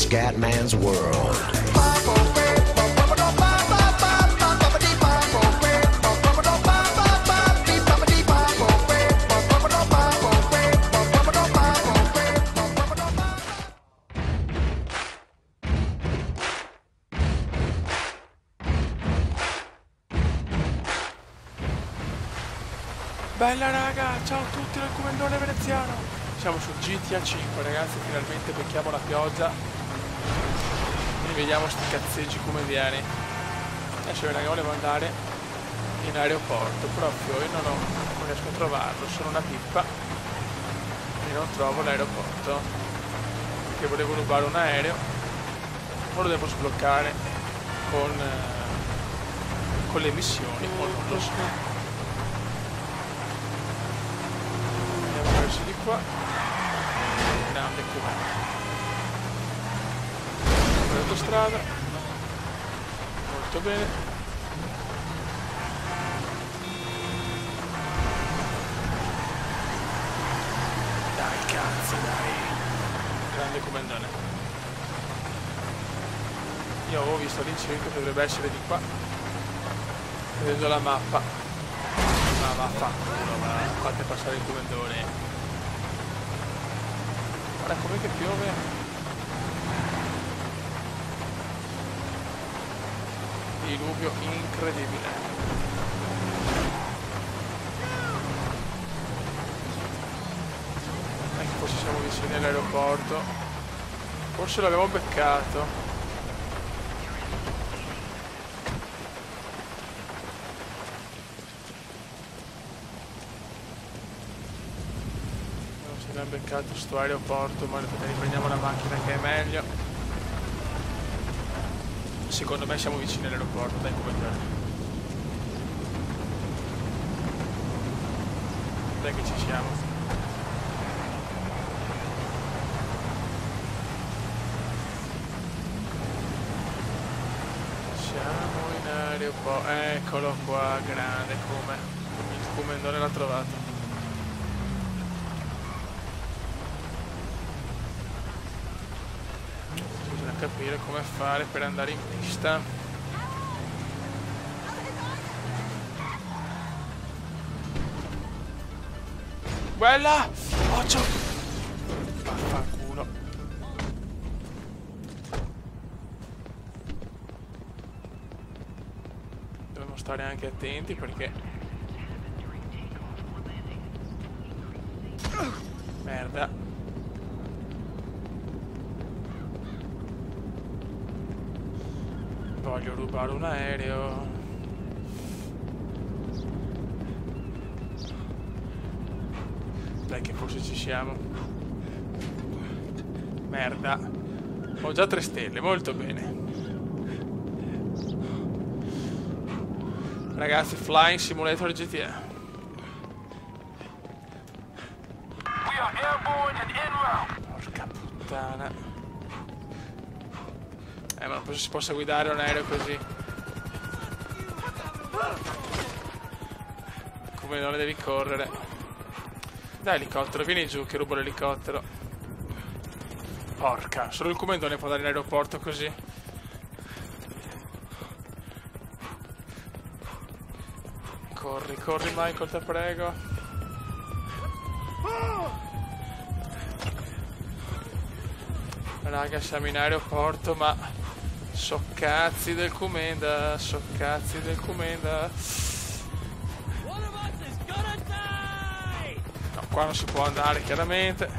Scatman's World. Bella raga, ciao a tutti dal Comandone Veneziano. Siamo su GTA 5 ragazzi, finalmente becchiamo la pioggia e vediamo sti cazzeggi come viene. Adesso raga volevo andare in aeroporto, proprio io non riesco a trovarlo, sono una pippa e non trovo l'aeroporto, perché volevo rubare un aereo, o lo devo sbloccare con le missioni, o non lo so. Di qua grande qua l'autostrada molto bene, dai cazzo dai, grande comandone. Io avevo visto all'incirca che dovrebbe essere di qua vedendo la mappa, ma vaffanculo, ma fate passare il comandone. Guarda com'è che piove. Diluvio incredibile. Ecco, forse siamo vicini all'aeroporto. Forse l'avevo beccato. Abbiamo beccato sto aeroporto, ma riprendiamo la macchina che è meglio. Secondo me siamo vicini all'aeroporto, dai coglione. Dai che ci siamo. Siamo in aeroporto, eccolo qua, grande come. Il comandone l'ha trovato. Capire come fare per andare in pista. Quella! Occhio! Vaffanculo. Dobbiamo stare anche attenti perché merda. Voglio rubare un aereo. Dai che forse ci siamo. Merda. Ho già 3 stelle, molto bene. Ragazzi, Flying Simulator GTA. Porca puttana. Ma non si possa guidare un aereo così. Come non ne devi correre. Dai elicottero, vieni giù che rubo l'elicottero. Porca, solo il comandone può andare in aeroporto così. Corri, corri Michael, te prego. Raga, siamo in aeroporto, ma so cazzi del comenda, so cazzi del comenda. No, qua non si può andare chiaramente.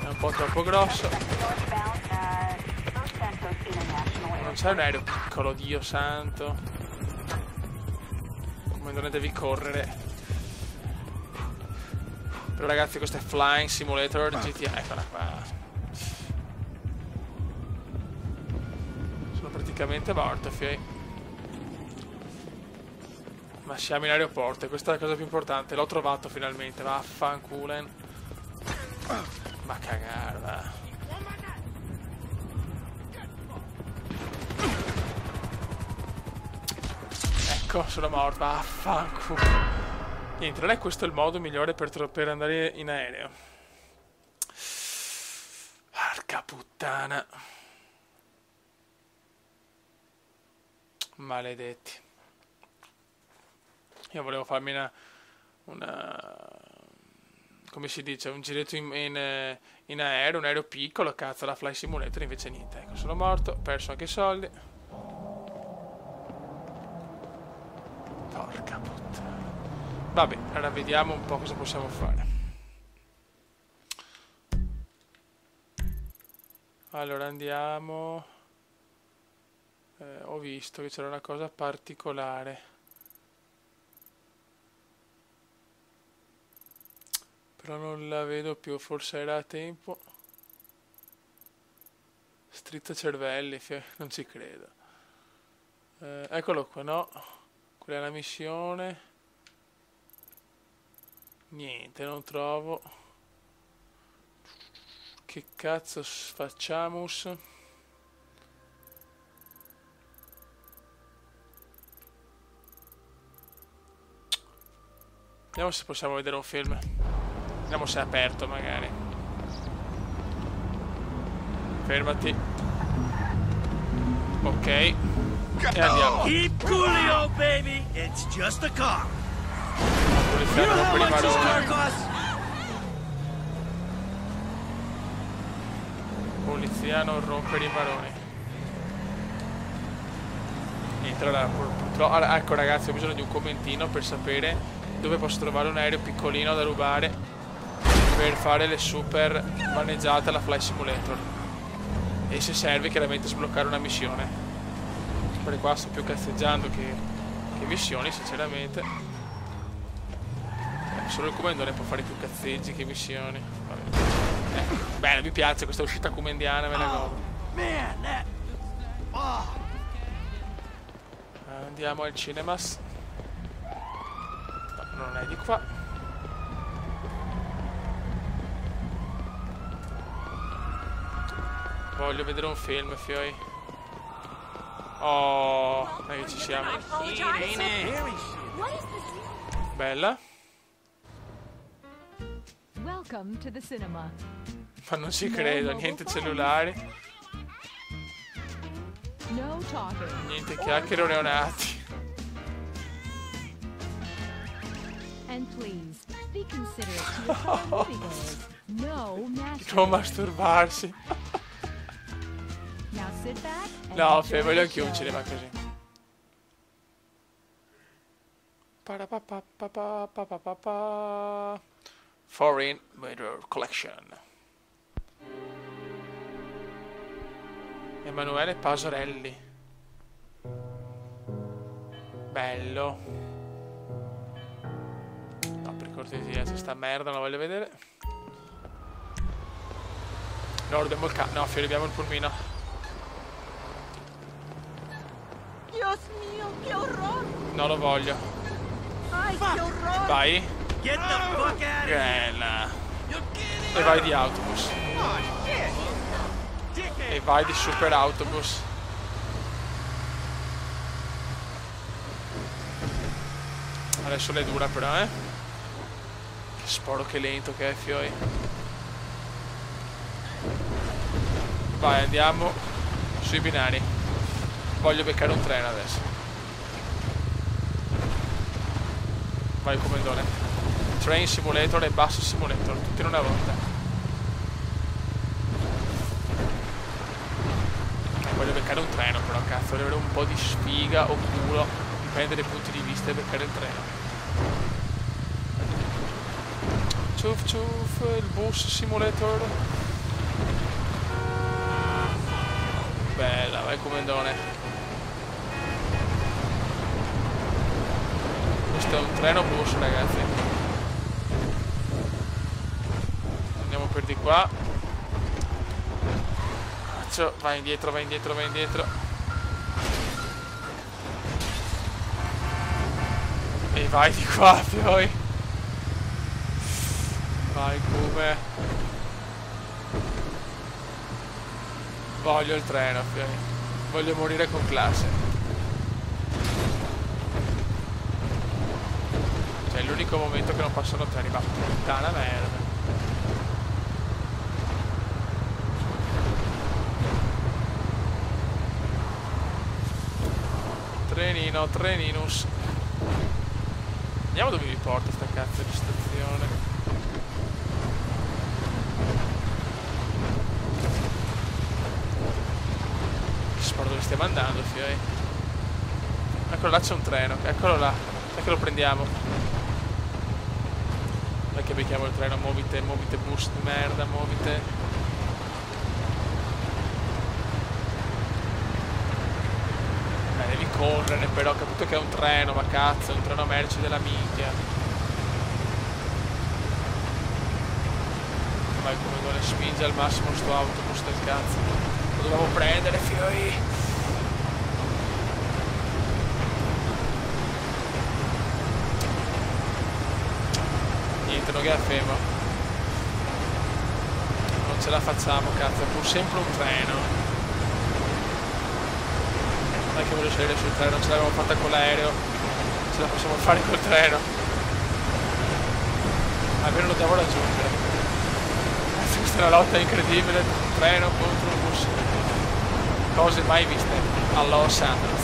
È un po' troppo grosso. Non c'è un aereo piccolo, Dio santo. Come non ne devi correre. Però ragazzi, questo è Flying Simulator GTA, eccola qua. Praticamente morto, fei. Ma siamo in aeroporto e questa è la cosa più importante. L'ho trovato finalmente. Vaffanculen. Ma cagare, va. Ecco, sono morto. Vaffanculo. Niente, non è questo il modo migliore per andare in aereo. Porca puttana. Maledetti. Io volevo farmi come si dice, un giretto in aereo, un aereo piccolo, cazzo, la Flight Simulator, invece niente. Ecco, sono morto, ho perso anche i soldi. Porca puttana. Vabbè, allora vediamo un po' cosa possiamo fare. Allora andiamo. Ho visto che c'era una cosa particolare. Però non la vedo più, forse era a tempo. Strizza cervelli, non ci credo. Eccolo qua, no. Quella è la missione. Niente, non trovo. Che cazzo facciamo? Vediamo se possiamo vedere un film. Vediamo se è aperto magari. Fermati. Ok. E andiamo. Keep coolio, baby. It's just a car. Polizia non rompere i maroni. Polizia non rompere i maroni. Niente, allora purtroppo. Ecco ragazzi, ho bisogno di un commentino per sapere dove posso trovare un aereo piccolino da rubare per fare le super maneggiate alla Flight Simulator. E se serve chiaramente sbloccare una missione. Perché qua sto più cazzeggiando che missioni, sinceramente. Solo il comandone può fare più cazzeggi che missioni. Vabbè. Bene, mi piace questa uscita comendiana, me la godo. Andiamo al cinemas. No, non è di qua. Voglio vedere un film, fioi. Oh, che ci siamo. Bella. Welcome to the cinema. Ma non ci credo, niente cellulari, No talking. niente chiacchiere o neonati. And please be considerate to your fellow moviegoers. No Di nuovo masturbating. masturbarsi. Now sit back and No, enjoy voglio the anche un show. cinema così. Parapapapapapapapa. Foreign Mirror Collection. Emanuele Pasarelli. Bello. No, per cortesia, c'è sta merda, non la voglio vedere. No, abbiamo il no, abbiamo il pulmino. Dios mio, che orrore! Non lo voglio. Ai, che orrore! Vai. Get the fuck out of here. Bella. You're kidding. E vai di autobus. Oh, shit. E vai di super autobus. Adesso le dura però, eh. Che sporo che lento che è, fioi. Vai, andiamo sui binari. Voglio beccare un treno adesso. Vai, comandone. Train Simulator e Bus Simulator, tutti in una volta. Voglio beccare un treno però, cazzo, voglio avere un po' di sfiga o culo, dipende dai punti di vista e beccare il treno. Ciuf ciuf, il Bus Simulator. Bella, vai comandone. Questo è un treno bus, ragazzi. Andiamo per di qua. Cazzo, vai indietro, vai indietro, vai indietro. E vai di qua, poi. Vai, come. Voglio il treno, poi. Voglio morire con classe. Cioè, è l'unico momento che non passano treni, ma puttana merda. Trenino, treninus. Vediamo dove mi porta sta cazzo di stazione. Spero dove stiamo andando, fioi. Eccolo là, c'è un treno, eccolo là. Dai che lo prendiamo. Dai che becchiamo il treno, muovite, muovite bus di merda, muovite. Devi correre però, ho capito che è un treno, ma cazzo, è un treno merci della minchia. Vai come vuole, spinge al massimo sto autobus del cazzo. Lo dobbiamo prendere, fioi. Niente, non gaffemo. Non ce la facciamo, cazzo, è pur sempre un treno. Non è che voglio salire sul treno, non ce l'abbiamo fatta con l'aereo, ce la possiamo fare col treno. Almeno lo devo raggiungere. Questa è una lotta incredibile, un treno contro un bus. Cose mai viste a Los Angeles.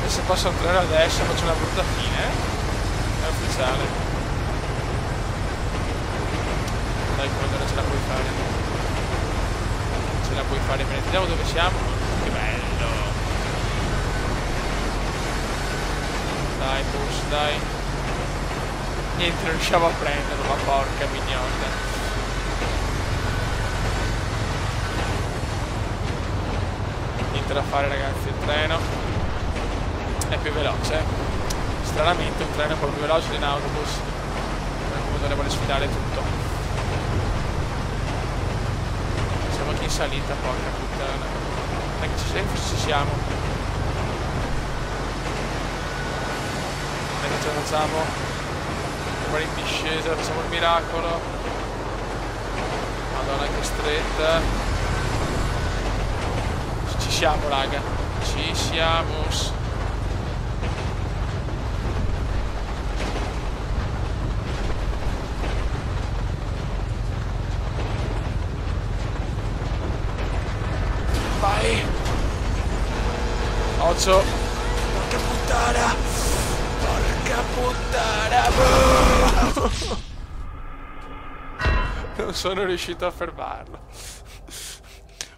E se passa un treno adesso faccio una brutta fine, È ufficiale. Dai, come non ce la puoi fare? Ce la puoi fare bene. Vediamo dove siamo. Che bello. Dai, bus, dai. Niente, non riusciamo a prenderlo, ma porca mignotta. Niente da fare, ragazzi, il treno è più veloce. Stranamente un treno è un po' più veloce di un autobus. Come dovremmo sfidare tutto. Anche in salita, porca puttana. Non è che ci siamo. Non è che ce la facciamo. Andiamo in discesa, facciamo il miracolo. Madonna che stretta. Ci siamo, raga. Ci siamo. Vai! Occhio! Porca puttana! Porca puttana! Non sono riuscito a fermarlo.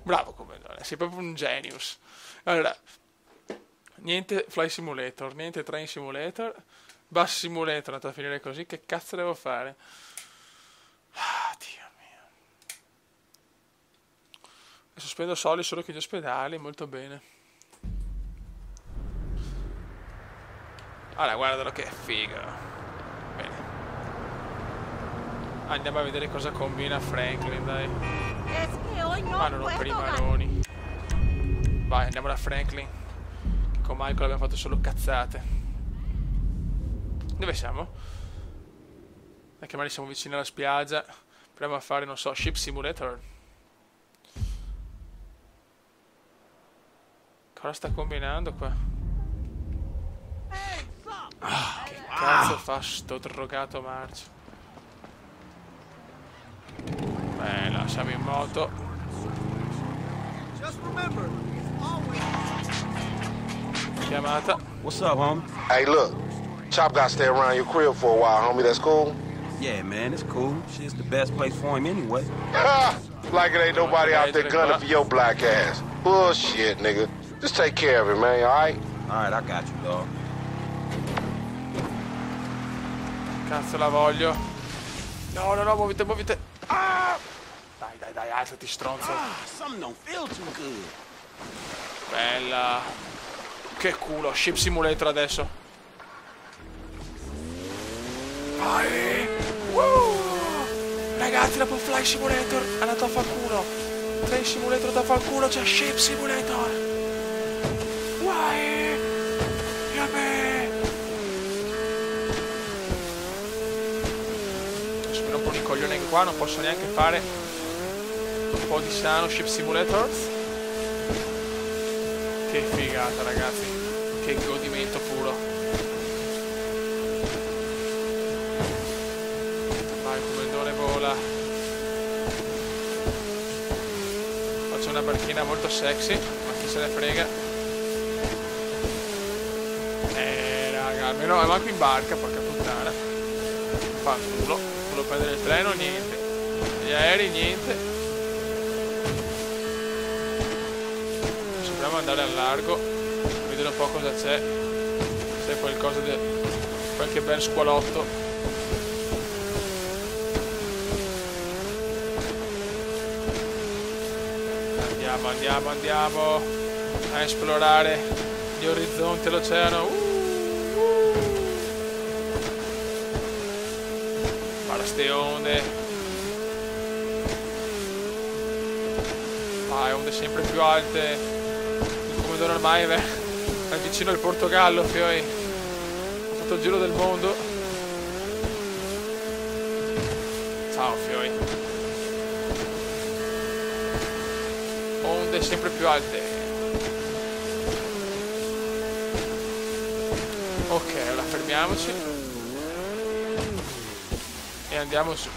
Bravo come sei proprio un genius. Allora, niente Fly Simulator, niente Train Simulator, Bus Simulator, è andato a finire così, che cazzo devo fare? Ah, Dio. Sospendo soldi solo che gli ospedali, molto bene. Allora, guardalo che figo. Bene. Andiamo a vedere cosa combina Franklin, dai. Ma non rompere i maroni. Vai, andiamo da Franklin. Che con Michael abbiamo fatto solo cazzate. Dove siamo? Che magari siamo vicini alla spiaggia. Proviamo a fare, non so, Ship Simulator. Cosa sta combinando qua? Che cazzo fa sto drogato Marcio? Bella, siamo in moto. Chiamata. What's up, homie? Hey, look. Chop got to stay around your crib for a while, homie. That's cool? Yeah, man, it's cool. Shit's the best place for him anyway. Like it ain't nobody out there gunning for your black ass. Bullshit, nigga. Just take care of it, man, alright? Alright, I got you, dog. Cazzo la voglio. No, no, no, muovite, muovite. Ah! Dai, alzati, stronzo. Something don't feel too good. Bella. Che culo, Ship Simulator adesso. Vai. Ragazzi, dopo Fly Simulator è andato a far culo. Train Simulator da far culo, c'è Ship Simulator. Vai. Vabbè. Sono un po' di coglione anche qua, non posso neanche fare un po' di sano Ship Simulator. Che figata, ragazzi. Che godimento puro. Vai, come il done vola. una barchina molto sexy, ma chi se ne frega. Raga, almeno manco in barca, porca puttana. Fa culo, volevo prendere il treno, niente. Gli aerei, niente. Ci proviamo ad andare al largo, vedere un po' cosa c'è. Se c'è qualcosa di... qualche bel squalotto. Andiamo a esplorare gli orizzonti e l'oceano. Guarda ste onde. Onde sempre più alte. Il Commodore ormai è vicino al Portogallo, fioi. Ha fatto il giro del mondo. Ciao, fioi. Onde sempre più alte. Ok, ora fermiamoci e andiamo su.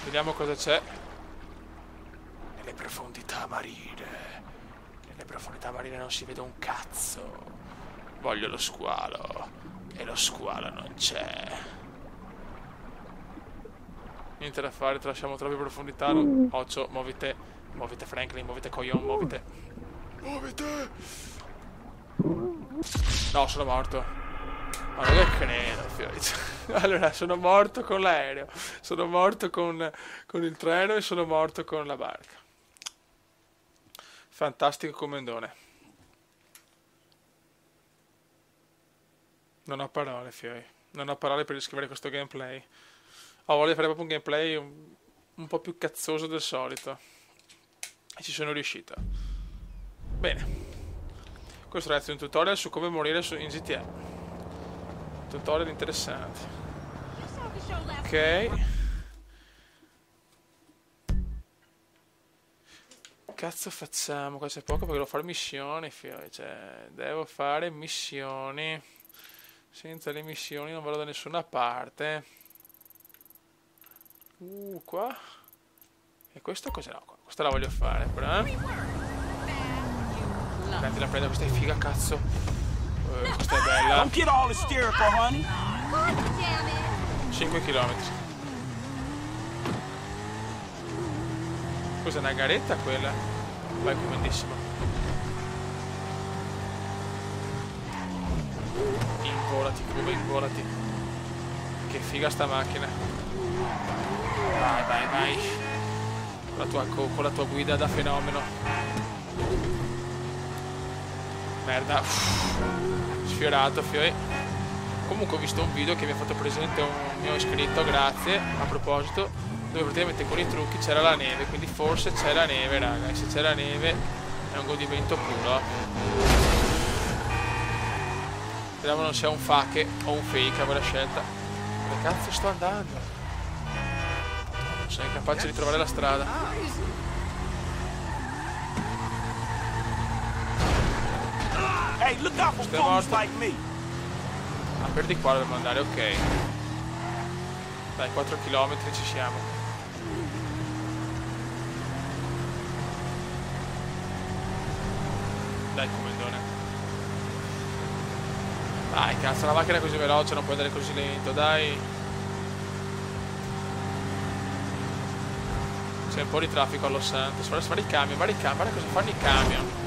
Vediamo cosa c'è nelle profondità marine. Nelle profondità marine non si vede un cazzo. Voglio lo squalo e lo squalo non c'è. Niente da fare, lasciamo troppe profondità. Occhio, muovite. Muovite Franklin, muovite Coyon, muovite. Muovite! No, sono morto. Ma non è credo, fiori. Allora, sono morto con l'aereo. Sono morto con il treno e sono morto con la barca. Fantastico commendone. Non ho parole, fiori. Non ho parole per descrivere questo gameplay. Volevo fare proprio un gameplay un po' più cazzoso del solito. E ci sono riuscito. Bene. Questo ragazzi è un tutorial su come morire in GTA. Tutorial interessante. Ok. Cazzo facciamo? Qua c'è poco perché devo fare missioni, figlio. Cioè, devo fare missioni. Senza le missioni non vado da nessuna parte. Qua. E questo cos'è? No, questa la voglio fare, però. Prendi la prenda, questa è figa, cazzo. Questa è bella. Don't get all hysterical, honey. 5 km. Cos'è, una garetta quella? Vai comodissimo. Involati, come involati. Che figa sta macchina. Vai. Con la tua guida da fenomeno. Merda. Sfiorato, fioi. Comunque ho visto un video che mi ha fatto presente un mio iscritto, grazie, a proposito, dove praticamente con i trucchi c'era la neve, quindi forse c'è la neve, raga, e se c'è la neve è un godimento puro. Speriamo non sia un fake o un fake a quella scelta. Dove cazzo sto andando? Non sei capace di trovare la strada. Hey, look out for fools like me. Per di qua dobbiamo andare, ok. Dai, 4 km ci siamo. Dai, commendone. Dai, cazzo, la macchina è così veloce, non può andare così lento, dai. C'è un po' di traffico a Los Santos. Guarda, fare i camion, guarda cosa fanno i camion.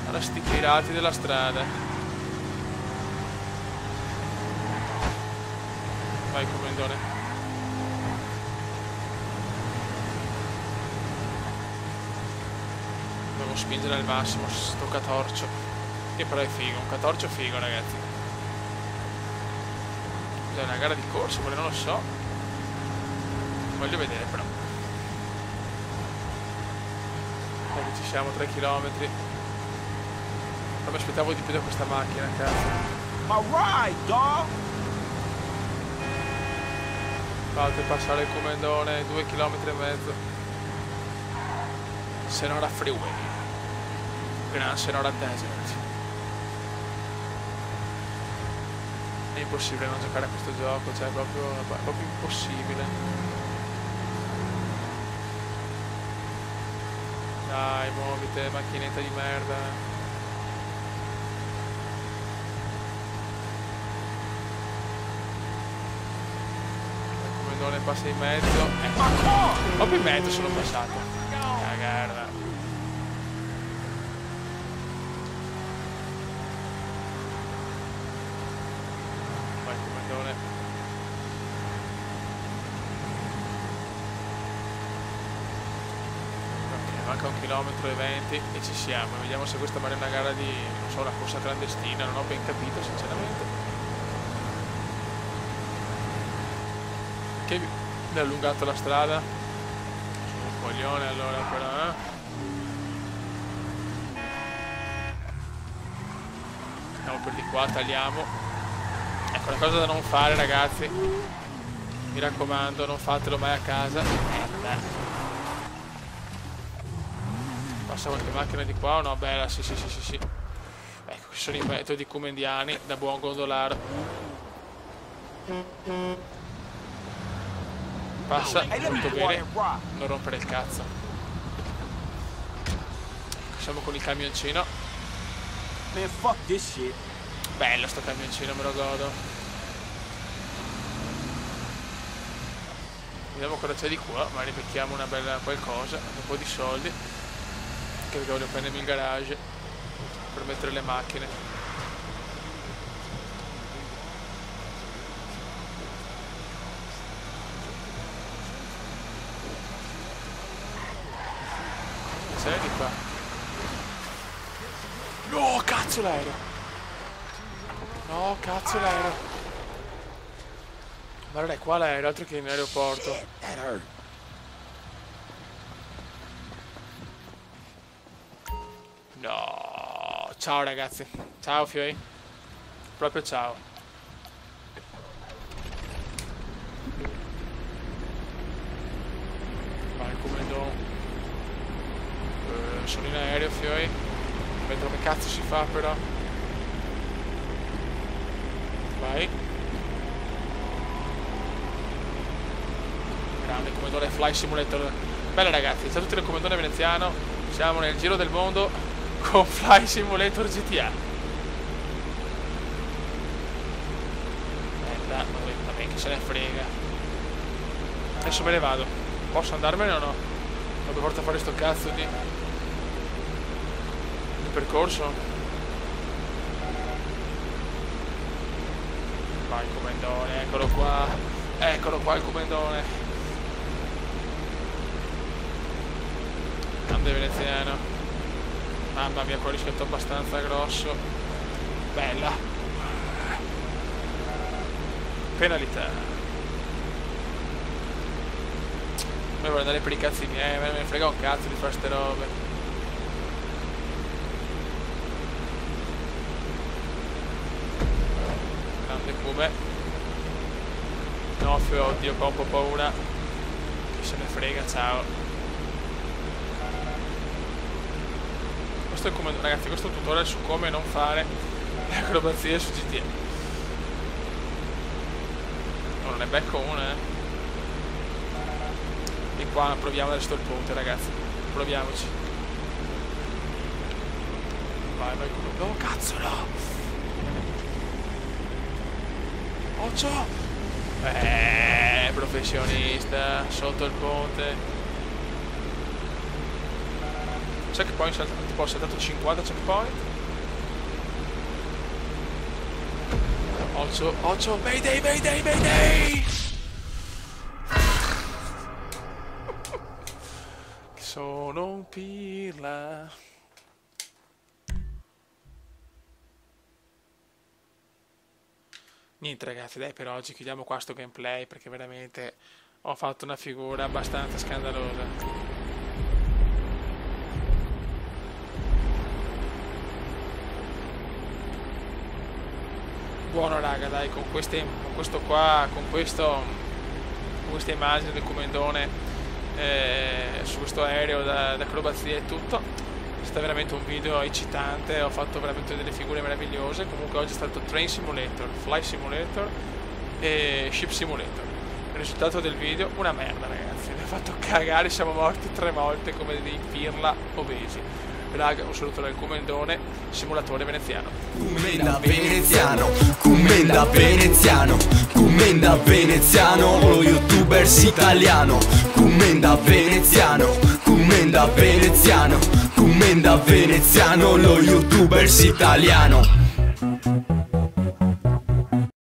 Guarda sti pirati della strada. Vai, commendone. Devo spingere al massimo sto catorcio. Che però è figo, un catorcio figo, ragazzi. Cos'è, una gara di corsa? Non lo so. Voglio vedere però. Dai, ci siamo, 3 km. Non mi aspettavo di più da questa macchina, cazzo. Alright, dog. Fate passare il commendone, 2 km e mezzo. Senora Freeway. Gran Senora Desert. È impossibile non giocare a questo gioco, cioè è proprio impossibile. Dai, muovite, macchinetta di merda. Il comandone passa in mezzo. Proprio in mezzo sono passato. Cagare. Vai, comandone. Manca 1,20 km e ci siamo. Vediamo se questa magari è una gara di, non so, una corsa clandestina, non ho ben capito sinceramente. Che mi ha allungato la strada. Sono un coglione allora però, Andiamo per di qua, tagliamo. Ecco, la cosa da non fare ragazzi, mi raccomando, non fatelo mai a casa. Passa qualche macchina di qua o no? Bella, sì. Ecco, ci sono i metodi comendiani da buon gondolaro. Passa, tutto bene. Non rompere il cazzo. Siamo con il camioncino. Man, fuck this shit. Bello sto camioncino, me lo godo. Vediamo cosa c'è di qua. Magari becchiamo una bella qualcosa, un po' di soldi. Che voglio prendermi il garage per mettere le macchine. C'è di qua. No, cazzo l'aereo. No, cazzo l'aereo. Ma non è qua l'aereo, altro che in aeroporto. No, ciao ragazzi, ciao Fioi, proprio ciao. Vai comando. Sono in aereo Fioi, vedo come cazzo si fa però. Vai. Grande comandone Fly Simulator. Bella ragazzi, ciao a tutti del comandone veneziano, siamo nel giro del mondo con Fly Simulator GTA. Vabbè, che se ne frega. Adesso me ne vado. Posso andarmene o no? Ho dovuto fare sto cazzo di percorso. Vai il comandone, eccolo qua. Eccolo qua il comandone. Grande veneziano. Mamma mia, qua rischietto abbastanza grosso. Bella. Penalità. Io voglio andare per i cazzi miei, me ne frega un cazzo di fare ste robe. Grande come. No, oddio, qua ho un po' paura. Chi se ne frega, ciao. Ragazzi, questo è un tutorial su come non fare le acrobazie su GTA. Non è becco una, E qua proviamo adesso il ponte, ragazzi. Proviamoci. Vai. No, cazzo, no! Occhio! Professionista, sotto il ponte. Checkpoint, tipo ho saltato 50 checkpoint. Occhio, Mayday! Sono un pirla. Niente ragazzi, dai, per oggi chiudiamo qua sto gameplay perché veramente ho fatto una figura abbastanza scandalosa. Buono raga, dai, con queste immagini del comandone su questo aereo d'acrobazia e tutto, è stato veramente un video eccitante, ho fatto veramente delle figure meravigliose. Comunque oggi è stato Train Simulator, Fly Simulator e Ship Simulator. Il risultato del video una merda ragazzi, fatto cagare, siamo morti 3 volte come dei pirla obesi. Raga, un saluto dal Comendone, simulatore veneziano. Commenda veneziano, commenda veneziano, commenda veneziano, lo youtubers italiano. Commenda veneziano, commenda veneziano, commenda veneziano, lo youtubers italiano.